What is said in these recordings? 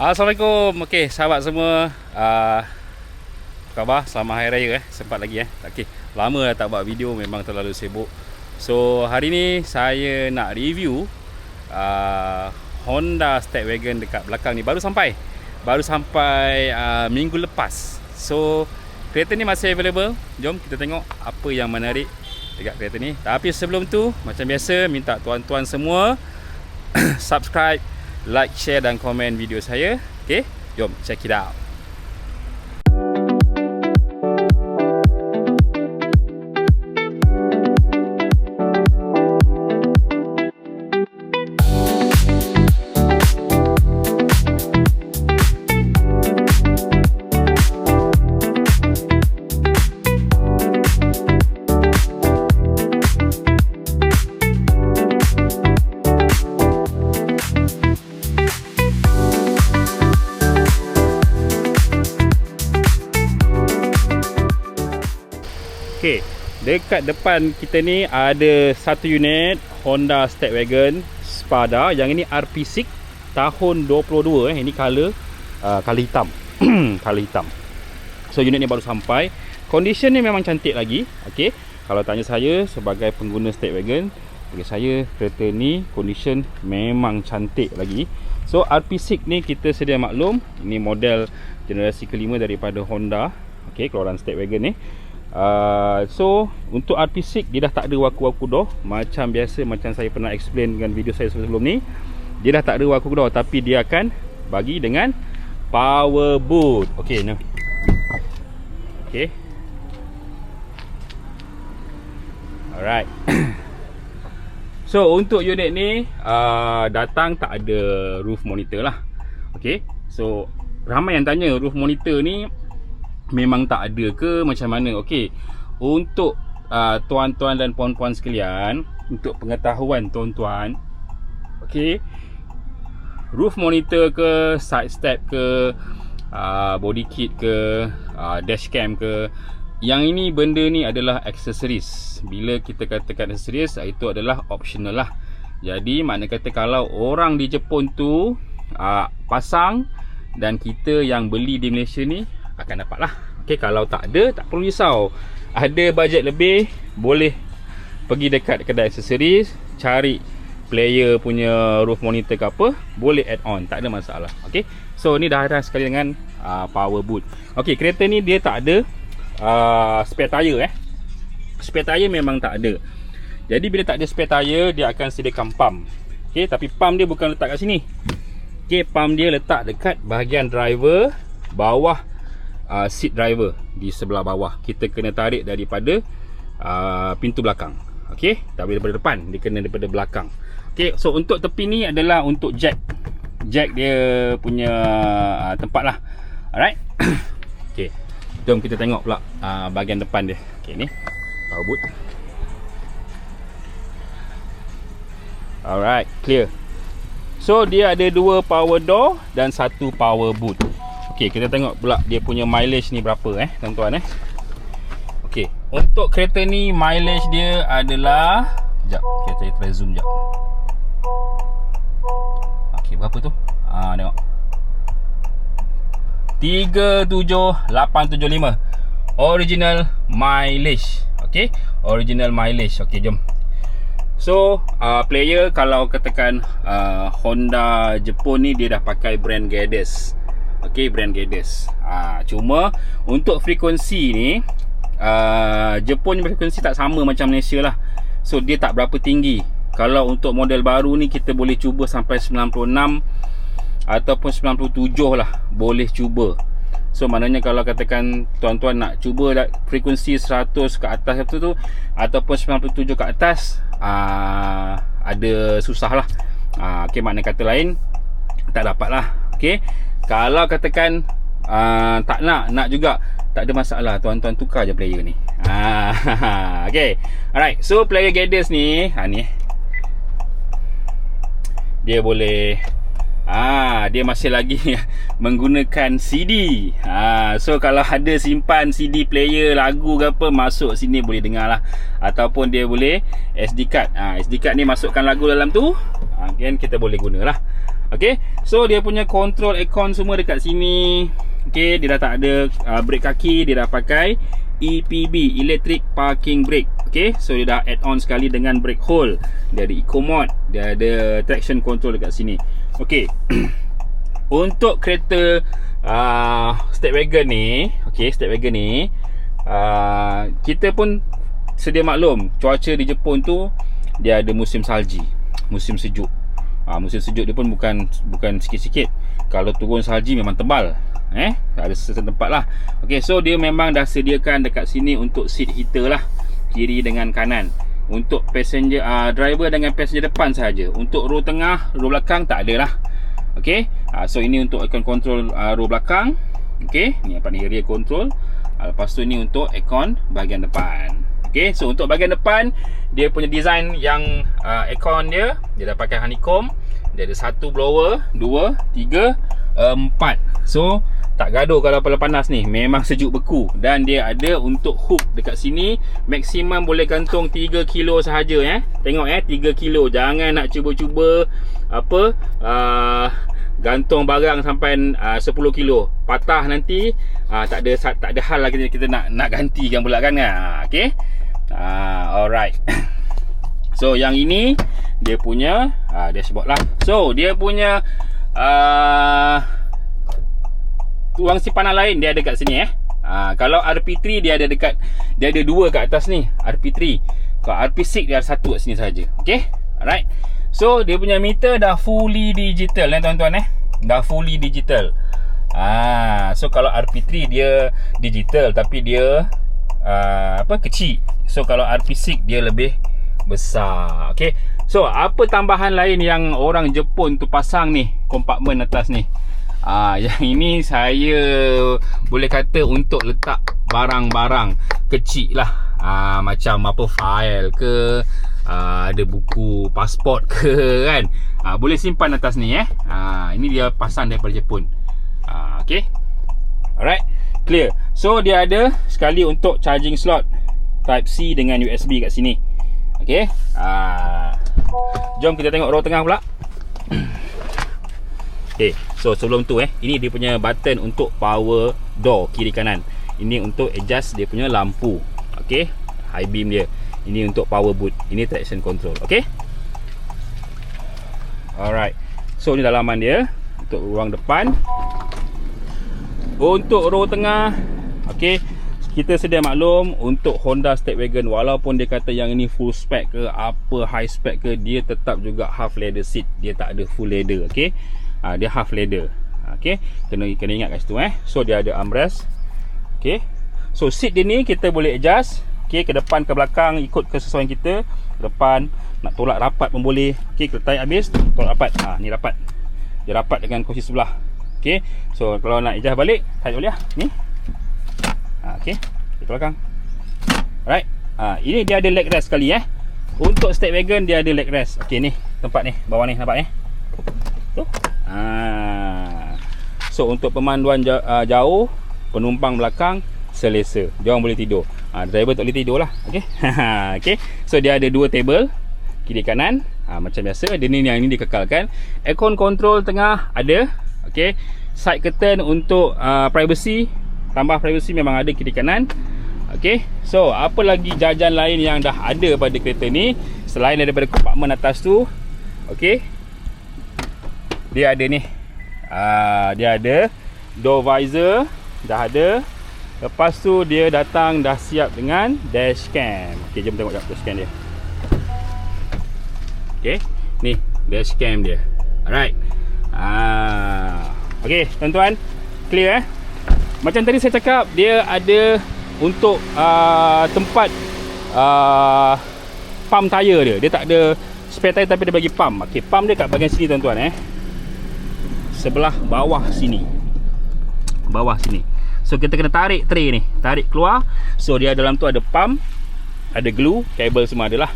Assalamualaikum. Okey, sahabat semua. Apa khabar? Selamat Hari Raya Sempat lagi Okey, lama dah tak buat video, memang terlalu sibuk. So, hari ni saya nak review Honda Stepwagon dekat belakang ni. Baru sampai minggu lepas. So, kereta ni masih available. Jom kita tengok apa yang menarik dekat kereta ni. Tapi sebelum tu, macam biasa, minta tuan-tuan semua subscribe, like, share dan komen video saya. Okay, jom check it out. Okay, dekat depan kita ni ada satu unit Honda Stepwagon Spada. Yang ini RP6 tahun 22 Ini color hitam. Color hitam. So unit ni baru sampai. Condition ni memang cantik lagi. Okay, kalau tanya saya sebagai pengguna Stepwagon, bagi saya kereta ni condition memang cantik lagi. So RP6 ni kita sedia maklum, ini model generasi kelima daripada Honda. Okay, keluaran Stepwagon ni. So untuk RP6 dia dah tak ada waku-waku door. Macam biasa, macam saya pernah explain dengan video saya sebelum ni, dia dah tak ada waku door, tapi dia akan bagi dengan power boot. Okay, no. Okay, alright. So untuk unit ni datang tak ada roof monitor lah. Okay, so ramai yang tanya roof monitor ni memang tak ada ke macam mana. Okey, untuk tuan-tuan dan puan-puan sekalian, untuk pengetahuan tuan-tuan, okey, roof monitor ke, side step ke, body kit ke, dashcam ke, yang ini benda ni adalah aksesoris. Bila kita katakan aksesoris, itu adalah optional lah. Jadi makna kata kalau orang di Jepun tu pasang dan kita yang beli di Malaysia ni akan dapat lah. Okay, kalau tak ada, tak perlu risau. Ada bajet lebih, boleh pergi dekat kedai aksesoris, cari player punya roof monitor ke apa, boleh add on, tak ada masalah. Okay, so ni dah ada sekali dengan power boot. Okay, kereta ni dia tak ada spare tire. Spare tire memang tak ada. Jadi bila tak ada spare tire, dia akan sediakan pump. Okay, tapi pump dia bukan letak kat sini. Okay, pump dia letak dekat bahagian driver, bawah seat driver, di sebelah bawah. Kita kena tarik daripada pintu belakang. Okey, tak boleh daripada depan, dia kena daripada belakang. Okey, so untuk tepi ni adalah untuk jack dia punya tempat lah. Alright. Okey, jom kita tengok pula bahagian depan dia. Okey, ni power boot. Alright, clear. So dia ada dua power door dan satu power boot. Okey, kita tengok pula dia punya mileage ni berapa tuan-tuan Okey, untuk kereta ni mileage dia adalah, sekejap, kita try zoom sekejap. Okey, berapa tu? Tengok 37875 original mileage. Okey, original mileage. Okey, jom. So player, kalau katakan Honda Jepun ni, dia dah pakai brand Geddes. Okey, brand Geddes. Cuma untuk frekuensi ni, Jepun punya frekuensi tak sama macam Malaysia lah. So dia tak berapa tinggi. Kalau untuk model baru ni, kita boleh cuba sampai 96 ataupun 97 lah, boleh cuba. So maknanya kalau katakan tuan-tuan nak cuba frekuensi 100 ke atas tu ataupun 97 ke atas, ada susah lah. Okey, makna kata lain, tak dapat lah. Okey, kalau katakan tak nak juga, tak ada masalah, tuan-tuan tukar je player ni. Okay, alright. So player Geddes ni, ni dia boleh, dia masih lagi menggunakan CD. So kalau ada simpan CD player lagu ke apa, masuk sini boleh dengar lah. Ataupun dia boleh SD card. SD card ni masukkan lagu dalam tu, kan kita boleh guna lah. Okay, so dia punya control aircon semua dekat sini. Okay, dia dah tak ada brake kaki, dia dah pakai EPB, Electric Parking Brake. Okay, so dia dah add on sekali dengan brake hold. Dia ada eco mode, dia ada traction control dekat sini. Okay, untuk kereta Stepwagon ni, okay, Stepwagon ni kita pun sedia maklum, cuaca di Jepun tu dia ada musim salji, musim sejuk. Musim sejuk dia pun bukan sikit-sikit. Kalau turun salji memang tebal. Ada certain tempat lah. Okay, so dia memang dah sediakan dekat sini untuk seat heater lah, kiri dengan kanan. Untuk passenger driver dengan passenger depan saja. Untuk row tengah, row belakang tak ada lah. Okay, so ini untuk aircon control row belakang. Okay, ni apa ni, rear control. Lepas tu ni untuk aircon bahagian depan. Okay, so untuk bahagian depan, dia punya design yang aircon dia dah pakai honeycomb. Dia ada 1 blower, 2, 3, 4. So tak gaduh kalau panas ni, memang sejuk beku. Dan dia ada untuk hook dekat sini, maksimum boleh gantung 3 kilo sahaja. Tengok 3 kilo. Jangan nak cuba-cuba gantung barang sampai 10 kilo. Patah nanti tak ada hal lagi kita nak gantikan pula kan. Okay, alright. So yang ini dia punya dashboard lah. So dia punya tuang simpanan lain dia ada kat sini. Kalau RP3 dia ada 2 kat atas ni, RP3. Kalau RP6 dia ada 1 kat sini saja. Okay, alright. So dia punya meter dah fully digital tuan-tuan. Dah fully digital. So kalau RP3 dia digital tapi dia kecil. So kalau RP6 dia lebih besar. Okay, so apa tambahan lain yang orang Jepun tu pasang ni, kompartmen atas ni? Yang ini saya boleh kata untuk letak barang-barang kecil lah. Macam file ke, ada buku pasport ke kan. Boleh simpan atas ni. Ini dia pasang daripada Jepun. Okay, alright, clear. So dia ada sekali untuk charging slot Type C dengan USB kat sini. Okay, jom kita tengok row tengah pula. Okay, so sebelum tu ini dia punya button untuk power door kiri kanan. Ini untuk adjust dia punya lampu. Okay, high beam dia. Ini untuk power boot. Ini traction control. Okay, alright. So ni dalaman dia untuk ruang depan. Untuk row tengah, okay, kita sedia maklum untuk Honda Stepwagon, walaupun dia kata yang ini full spec ke apa, high spec ke, dia tetap juga half leather seat. Dia tak ada full leather. Okay, dia half leather. Okay, kena ingat kat situ. So dia ada armrest. Okay, so seat dia ni kita boleh adjust. Okay, ke depan ke belakang ikut kesesuaian kita. Ke depan nak tolak rapat pun boleh. Okay, kita tarik habis tolak rapat. Ni rapat. Dia rapat dengan kursi sebelah. Okay, so kalau nak adjust balik, tarik boleh lah. Ni. Okay, ke belakang. Alright. Ini dia ada leg rest sekali. Untuk Stepwagon dia ada leg rest. Okay, ni tempat ni, bawah ni nampak tu. So untuk pemanduan jauh, penumpang belakang selesa, jangan boleh tidur. Driver tak boleh tidur lah. Okay. Okay, so dia ada 2 table kiri kanan. Macam biasa, dia ni yang ini dikekalkan. Aircon control tengah ada. Okay, side curtain untuk privacy, tambah privacy memang ada kiri kanan. Okay, so apa lagi jajan lain yang dah ada pada kereta ni selain daripada kompartmen atas tu? Okay, dia ada ni, dia ada door visor dah ada. Lepas tu dia datang dah siap dengan dashcam. Okay, jom tengok dashcam dia. Okay, ni dashcam dia. Alright. Okay, tuan-tuan, clear Macam tadi saya cakap, dia ada untuk tempat pump tire dia. Dia tak ada spare tire tapi dia bagi pump. Okay, pump dia kat bahagian sini tuan-tuan. Sebelah bawah sini. Bawah sini. So kita kena tarik tray ni, tarik keluar. So dia dalam tu ada pump, ada glue, kabel semua ada lah.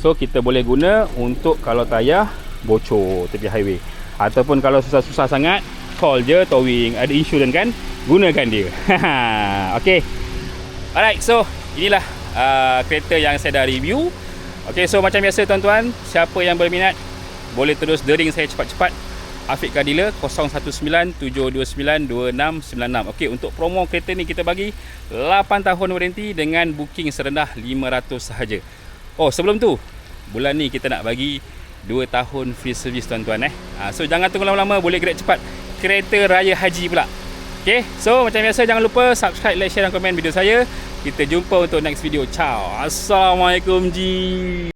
So kita boleh guna untuk kalau tayar bocor tepi highway, ataupun kalau susah-susah sangat, call je towing, ada insurans kan, gunakan dia. Okay, alright, so inilah kereta yang saya dah review. Okay, so macam biasa tuan-tuan, siapa yang berminat boleh terus dering saya cepat-cepat. Afiq Car Dealer 0197292696. Okey, untuk promo kereta ni kita bagi 8 tahun waranti dengan booking serendah 500 sahaja. Oh, sebelum tu, bulan ni kita nak bagi 2 tahun free service tuan-tuan So jangan tunggu lama-lama, boleh grab cepat kereta raya haji pula. Okey, so macam biasa jangan lupa subscribe, like, share dan komen video saya. Kita jumpa untuk next video. Ciao. Assalamualaikum ji.